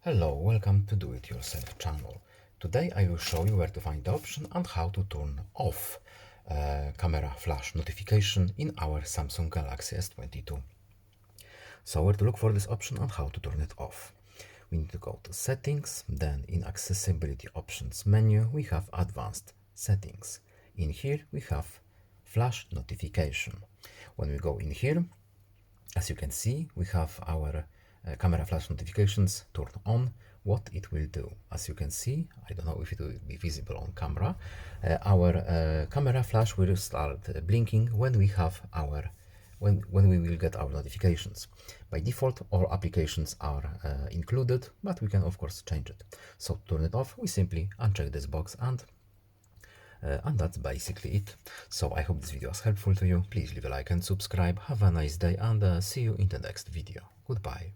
Hello, welcome to Do It Yourself channel. Today I will show you where to find the option and how to turn off camera flash notification in our Samsung Galaxy S22. So where to look for this option and how to turn it off. We need to go to settings, then in accessibility options menu we have advanced settings. In here we have flash notification. When we go in here, as you can see, we have our camera flash notifications turned on. What it will do, as you can see, I don't know if it will be visible on camera, our camera flash will start blinking when we have our when we will get our notifications. By default, all applications are included, but we can of course change it. So to turn it off, we simply uncheck this box and that's basically it. So I hope this video was helpful to you. Please leave a like and subscribe. Have a nice day and see you in the next video. Goodbye.